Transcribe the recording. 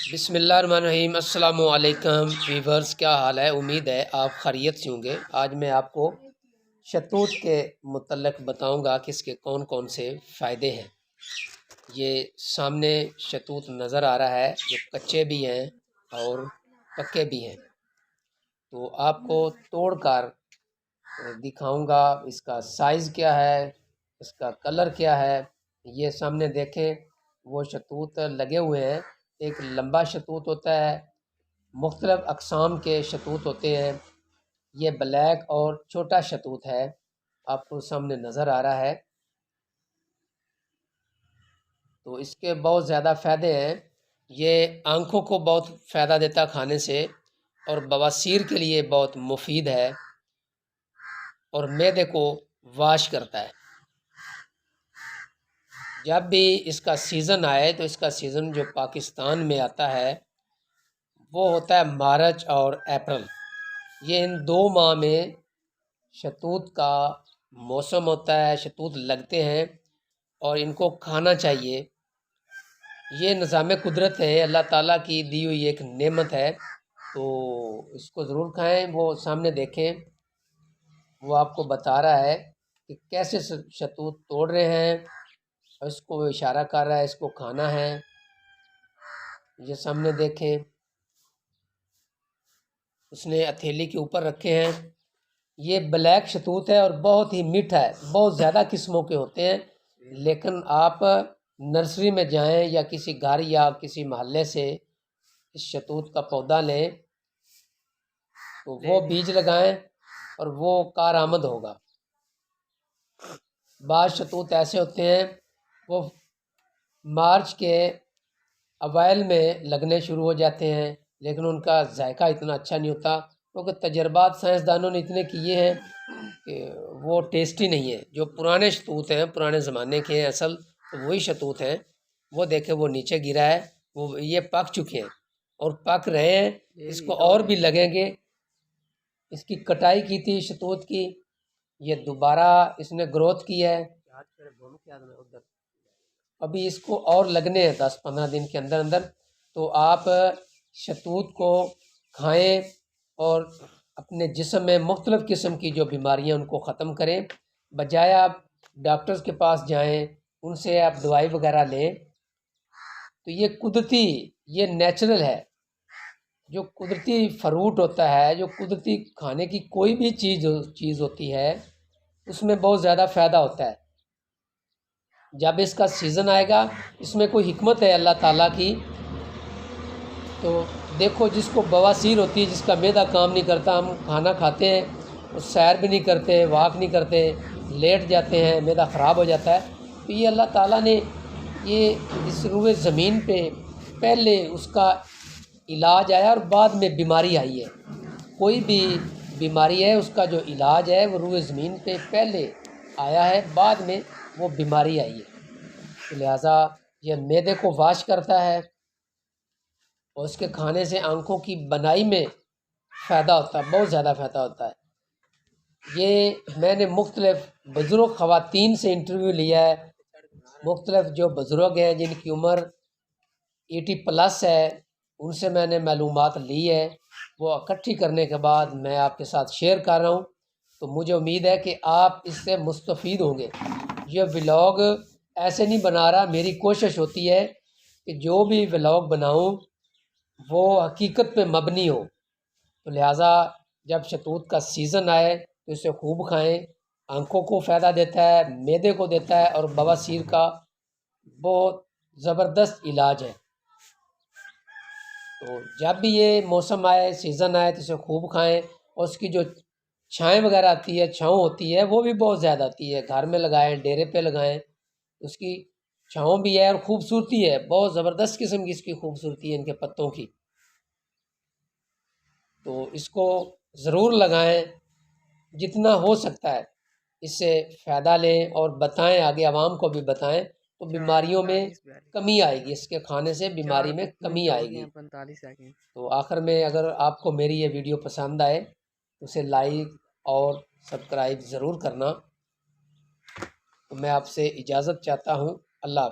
बिस्मिल्लाहिर्रहमानिर्रहीम। अस्सलामु अलैकुम वीवर्स, क्या हाल है? उम्मीद है आप खैरियत से होंगे। आज मैं आपको शतूत के मुतल्लिक़ बताऊंगा कि इसके कौन कौन से फ़ायदे हैं। ये सामने शतूत नज़र आ रहा है, जो कच्चे भी हैं और पक्के भी हैं। तो आपको तोड़ कर दिखाऊंगा इसका साइज़ क्या है, इसका कलर क्या है। ये सामने देखें, वो शतूत लगे हुए हैं। एक लंबा शतूत होता है, मुख्तलिफ अक़साम के शतूत होते हैं। ये ब्लैक और छोटा शतूत है, आपको सामने नज़र आ रहा है। तो इसके बहुत ज़्यादा फ़ायदे हैं। ये आँखों को बहुत फ़ायदा देता खाने से, और बवासीर के लिए बहुत मुफीद है, और मैदे को वाश करता है। जब भी इसका सीज़न आए, तो इसका सीज़न जो पाकिस्तान में आता है वो होता है मार्च और अप्रैल। ये इन 2 माह में शतूत का मौसम होता है, शतूत लगते हैं और इनको खाना चाहिए। ये निज़ाम कुदरत है, अल्लाह ताला की दी हुई एक नेमत है, तो इसको ज़रूर खाएं। वो सामने देखें, वो आपको बता रहा है कि कैसे शतूत तोड़ रहे हैं, और इसको इशारा कर रहा है इसको खाना है। ये सामने देखें, उसने हथेली के ऊपर रखे हैं। ये ब्लैक शतूत है और बहुत ही मीठा है। बहुत ज़्यादा किस्मों के होते हैं, लेकिन आप नर्सरी में जाएं या किसी घर या किसी मोहल्ले से इस शतूत का पौधा लें, तो वो बीज लगाएं और वो कारआमद होगा। बाज़ शतूत ऐसे होते हैं, वो मार्च के अवाइल में लगने शुरू हो जाते हैं, लेकिन उनका जायका इतना अच्छा नहीं होता, क्योंकि तजर्बात साइंसदानों ने इतने किए हैं कि वो टेस्टी नहीं है। जो पुराने शतूत हैं, पुराने ज़माने के हैं असल, तो वही शतूत हैं। वो देखे, वो नीचे गिरा है, वो ये पक चुके हैं और पक रहे हैं, इसको और भी लगेंगे। इसकी कटाई की थी शतूत की, ये दोबारा इसने ग्रोथ की है। अभी इसको और लगने हैं 10-15 दिन के अंदर अंदर। तो आप शतूत को खाएं और अपने जिस्म में मुख्तलिफ़ किस्म की जो बीमारियां उनको ख़त्म करें। बजाय आप डॉक्टर्स के पास जाएं, उनसे आप दवाई वगैरह लें। तो ये कुदरती, ये नेचुरल है। जो कुदरती फ्रूट होता है, जो कुदरती खाने की कोई भी चीज़ होती है, उसमें बहुत ज़्यादा फ़ायदा होता है। जब इसका सीज़न आएगा, इसमें कोई हिकमत है अल्लाह ताला की। तो देखो, जिसको बवासीर होती है, जिसका मैदा काम नहीं करता, हम खाना खाते हैं, वो सैर भी नहीं करते, वॉक नहीं करते, लेट जाते हैं, मैदा ख़राब हो जाता है। तो ये अल्लाह ताला ने ये इस रूए ज़मीन पे पहले उसका इलाज आया और बाद में बीमारी आई है। कोई भी बीमारी है, उसका जो इलाज है वो रूए ज़मीन पे पहले आया है, बाद में वो बीमारी आई है। तो लिहाजा ये मैदे को वाश करता है, और उसके खाने से आँखों की बनाई में फ़ायदा होता है, बहुत ज़्यादा फ़ायदा होता है। ये मैंने मुख्तलिफ़ बुज़ुर्ग ख़वातीन से इंटरव्यू लिया है। मुख्तलिफ़ जो बुज़ुर्ग हैं जिनकी उम्र 80+ है, उनसे मैंने मालूमात ली है। वो इकट्ठी करने के बाद मैं आपके साथ शेयर कर रहा हूँ। तो मुझे उम्मीद है कि आप इससे मुस्तफ़ीद होंगे। ये व्लॉग ऐसे नहीं बना रहा, मेरी कोशिश होती है कि जो भी व्लॉग बनाऊँ वो हकीकत पे मबनी हो। तो लिहाजा जब शतूत का सीज़न आए तो इसे खूब खाएं। आँखों को फ़ायदा देता है, मैदे को देता है, और बवासीर का बहुत ज़बरदस्त इलाज है। तो जब भी ये मौसम आए, सीज़न आए, तो इसे खूब खाएं। और उसकी जो छाएँ वगैरह आती है, छाँव होती है, वो भी बहुत ज़्यादा आती है। घर में लगाएं, डेरे पे लगाएं, उसकी छाँव भी है और खूबसूरती है। बहुत ज़बरदस्त किस्म की इसकी खूबसूरती है इनके पत्तों की। तो इसको ज़रूर लगाएं, जितना हो सकता है इससे फ़ायदा लें, और बताएं, आगे आवाम को भी बताएं, तो बीमारियों में कमी आएगी। इसके खाने से बीमारी में कमी आएगी। तो आखिर में, अगर आपको मेरी ये वीडियो पसंद आए तो उसे लाइक और सब्सक्राइब ज़रूर करना। तो मैं आपसे इजाज़त चाहता हूँ। अल्लाह हाफ़िज़।